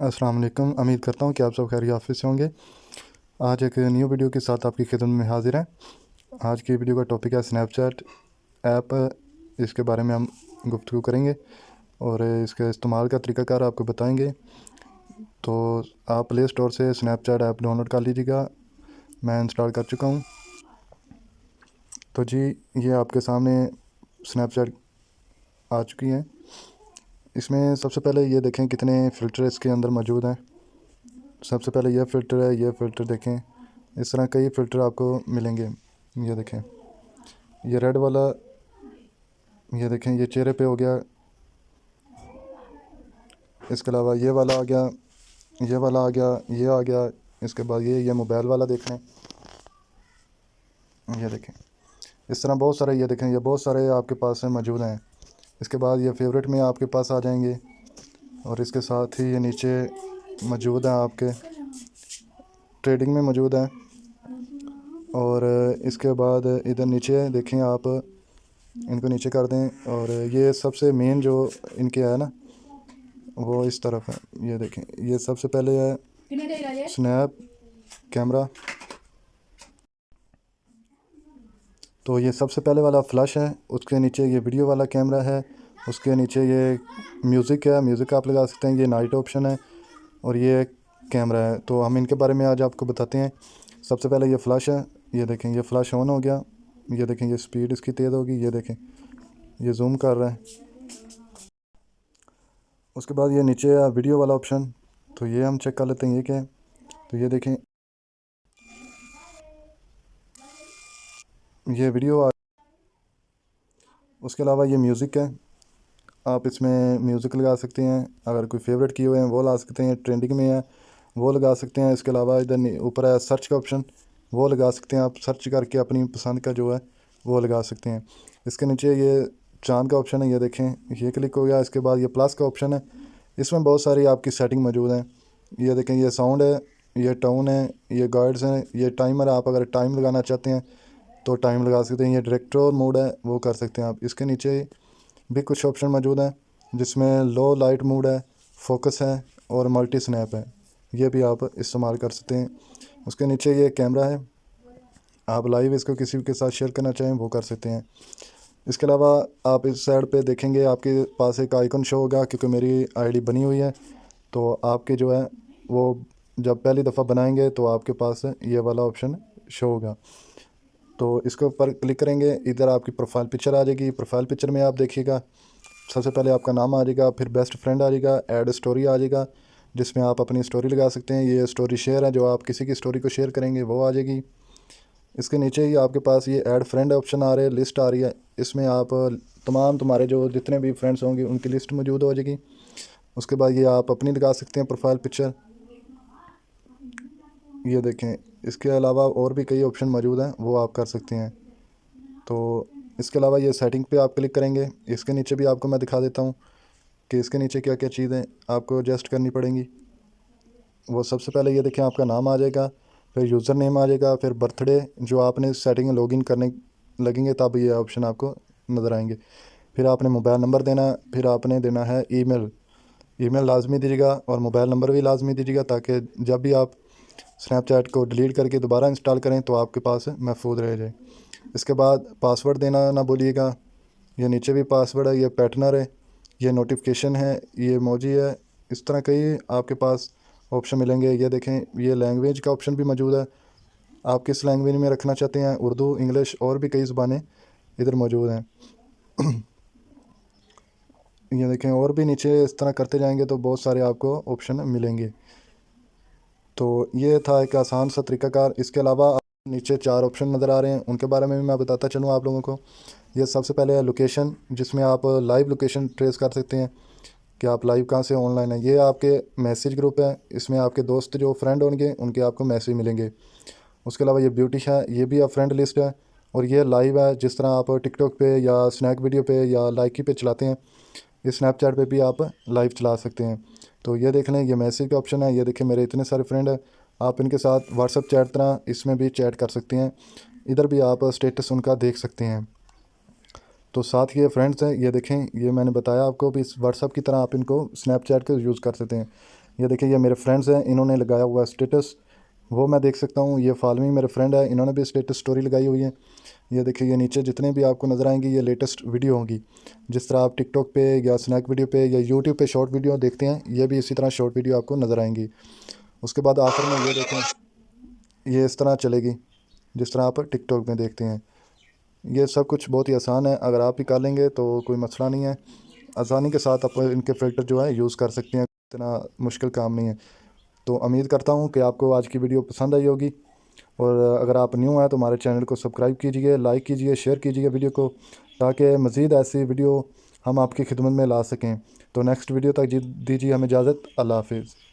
अस्सलाम वालेकुम। उम्मीद करता हूँ कि आप सब खैरियत से होंगे। आज एक न्यू वीडियो के साथ आपकी खिदमत में हाजिर हैं। आज की वीडियो का टॉपिक है स्नैपचैट ऐप। इसके बारे में हम गुफ्तगू करेंगे और इसके इस्तेमाल का तरीक़ाकार आपको बताएंगे। तो आप प्ले स्टोर से स्नैपचैट ऐप डाउनलोड कर लीजिएगा। मैं इंस्टॉल कर चुका हूँ। तो जी, ये आपके सामने स्नैपचैट आ चुकी है। इसमें सबसे पहले ये देखें कितने फ़िल्टर इसके अंदर मौजूद हैं। सबसे पहले ये फ़िल्टर है, ये फ़िल्टर देखें। इस तरह कई फ़िल्टर आपको मिलेंगे। ये देखें, ये रेड वाला, ये देखें, ये चेहरे पे हो गया। इसके अलावा ये वाला आ गया, ये वाला आ गया, ये आ गया। इसके बाद ये मोबाइल वाला देख लें। ये देखें, इस तरह बहुत सारे, ये देखें, ये बहुत सारे आपके पास मौजूद हैं। इसके बाद ये फेवरेट में आपके पास आ जाएंगे और इसके साथ ही ये नीचे मौजूद है, आपके ट्रेडिंग में मौजूद है। और इसके बाद इधर नीचे देखें, आप इनको नीचे कर दें और ये सबसे मेन जो इनके है ना, वो इस तरफ है। ये देखें, ये सबसे पहले है स्नैप कैमरा। तो ये सबसे पहले वाला फ्लैश है। उसके नीचे ये वीडियो वाला कैमरा है। उसके नीचे ये म्यूज़िक है, म्यूज़िक आप लगा सकते हैं। ये नाइट ऑप्शन है और ये कैमरा है। तो हम इनके बारे में आज आपको बताते हैं। सबसे पहले ये फ़्लैश है। ये देखें, ये फ़्लैश ऑन हो गया। ये देखें, ये स्पीड इसकी तेज़ होगी। ये देखें, ये जूम कर रहा है। उसके बाद ये नीचे है वीडियो वाला ऑप्शन। तो ये हम चेक कर लेते हैं ये क्या है। तो ये देखें, ये वीडियो। उसके अलावा ये म्यूज़िक है। आप इसमें म्यूज़िक लगा सकते हैं। अगर कोई फेवरेट किए हुए हैं वो ला सकते हैं, ट्रेंडिंग में है वो लगा सकते हैं। इसके अलावा इधर ऊपर है सर्च का ऑप्शन, वो लगा सकते हैं। आप सर्च करके अपनी पसंद का जो है वो लगा सकते हैं। इसके नीचे ये चांद का ऑप्शन है। ये देखें, ये क्लिक हो गया। इसके बाद ये प्लस का ऑप्शन है। इसमें बहुत सारी आपकी सेटिंग मौजूद हैं। ये देखें, ये साउंड है, ये टोन है, ये गाइड्स हैं, ये टाइमर है। आप अगर टाइम लगाना चाहते हैं तो टाइम लगा सकते हैं। ये डायरेक्टर मोड है, वो कर सकते हैं आप। इसके नीचे भी कुछ ऑप्शन मौजूद हैं जिसमें लो लाइट मोड है, फोकस है और मल्टी स्नैप है। ये भी आप इस्तेमाल कर सकते हैं। उसके नीचे ये कैमरा है। आप लाइव इसको किसी के साथ शेयर करना चाहें वो कर सकते हैं। इसके अलावा आप इस साइड पे देखेंगे, आपके पास एक आइकन शो होगा, क्योंकि मेरी आईडी बनी हुई है। तो आपके जो है वो जब पहली दफ़ा बनाएंगे तो आपके पास ये वाला ऑप्शन शो होगा। तो इसके ऊपर क्लिक करेंगे, इधर आपकी प्रोफाइल पिक्चर आ जाएगी। प्रोफाइल पिक्चर में आप देखिएगा, सबसे पहले आपका नाम आ जाएगा, फिर बेस्ट फ्रेंड आ जाएगा, ऐड स्टोरी आ जाएगा जिसमें आप अपनी स्टोरी लगा सकते हैं। ये स्टोरी शेयर है, जो आप किसी की स्टोरी को शेयर करेंगे वो आ जाएगी। इसके नीचे ही आपके पास ये ऐड फ्रेंड ऑप्शन आ रहे हैं, लिस्ट आ रही है। इसमें आप तमाम तुम्हारे जो जितने भी फ्रेंड्स होंगे उनकी लिस्ट मौजूद हो जाएगी। उसके बाद ये आप अपनी लगा सकते हैं प्रोफाइल पिक्चर। ये देखें, इसके अलावा और भी कई ऑप्शन मौजूद हैं, वो आप कर सकते हैं। तो इसके अलावा ये सेटिंग पे आप क्लिक करेंगे। इसके नीचे भी आपको मैं दिखा देता हूँ कि इसके नीचे क्या क्या चीज़ें आपको एडजस्ट करनी पड़ेंगी। वो सबसे पहले ये देखें, आपका नाम आ जाएगा, फिर यूज़र नेम आ जाएगा, फिर बर्थडे जो आपने सेटिंग लॉगिन करने लगेंगे तब ये ऑप्शन आपको नज़र आएंगे। फिर आपने मोबाइल नंबर देना, फिर आपने देना है ईमेल। ईमेल लाजमी दीजिएगा और मोबाइल नंबर भी लाजमी दीजिएगा, ताकि जब भी आप स्नैपचैट को डिलीट करके दोबारा इंस्टॉल करें तो आपके पास महफूज रह जाए। इसके बाद पासवर्ड देना ना भूलिएगा। ये नीचे भी पासवर्ड है, ये पैटर्नर है, ये नोटिफिकेशन है, ये इमोजी है। इस तरह कई आपके पास ऑप्शन मिलेंगे। ये देखें, ये लैंग्वेज का ऑप्शन भी मौजूद है। आप किस लैंग्वेज में रखना चाहते हैं, उर्दू, इंग्लिश और भी कई ज़बानें इधर मौजूद हैं। ये देखें, और भी नीचे इस तरह करते जाएंगे तो बहुत सारे आपको ऑप्शन मिलेंगे। तो ये था एक आसान सा तरीक़ाकार। इसके अलावा नीचे 4 ऑप्शन नज़र आ रहे हैं, उनके बारे में भी मैं बताता चलूँ आप लोगों को। ये सबसे पहले है लोकेशन, जिसमें आप लाइव लोकेशन ट्रेस कर सकते हैं कि आप लाइव कहाँ से ऑनलाइन है। ये आपके मैसेज ग्रुप है, इसमें आपके दोस्त जो फ्रेंड होंगे उनके आपको मैसेज मिलेंगे। उसके अलावा ये ब्यूटी है, ये भी आप फ्रेंड लिस्ट है। और ये लाइव है, जिस तरह आप टिकटॉक पे या स्नैक वीडियो पे या लाइकी पे चलाते हैं, इस स्नैपचैट पे भी आप लाइव चला सकते हैं। तो ये देख लें, ये मैसेज का ऑप्शन है। ये देखें, मेरे इतने सारे फ्रेंड हैं, आप इनके साथ व्हाट्सअप चैट तरह इसमें भी चैट कर सकते हैं। इधर भी आप स्टेटस उनका देख सकते हैं। तो साथ ही ये फ्रेंड्स हैं, ये देखें, ये मैंने बताया आपको भी, इस व्हाट्सअप की तरह आप इनको स्नैपचैट का यूज़ कर सकते हैं। ये देखिए ये मेरे फ्रेंड्स हैं, इन्होंने लगाया हुआ स्टेटस, वो मैं देख सकता हूँ। ये फॉलोइंग मेरे फ्रेंड है, इन्होंने भी स्टेटस स्टोरी लगाई हुई है। ये देखिए ये नीचे जितने भी आपको नज़र आएंगी ये लेटेस्ट वीडियो होंगी। जिस तरह आप टिकटॉक पे या स्नैक वीडियो पे या यूट्यूब पे शॉर्ट वीडियो देखते हैं, ये भी इसी तरह शॉर्ट वीडियो आपको नज़र आएंगी। उसके बाद आखिर में ये देखें, ये इस तरह चलेगी जिस तरह आप टिकटॉक में देखते हैं। ये सब कुछ बहुत ही आसान है, अगर आप ही कर लेंगे तो कोई मसला नहीं है। आसानी के साथ आप इनके फ़िल्टर जो है यूज़ कर सकते हैं, इतना मुश्किल काम नहीं है। तो उम्मीद करता हूँ कि आपको आज की वीडियो पसंद आई होगी। और अगर आप न्यू हैं तो हमारे चैनल को सब्सक्राइब कीजिए, लाइक कीजिए, शेयर कीजिए वीडियो को, ताकि मज़ीद ऐसी वीडियो हम आपकी खिदमत में ला सकें। तो नेक्स्ट वीडियो तक दीजिए हमें इजाज़त। अल्लाह हाफिज़।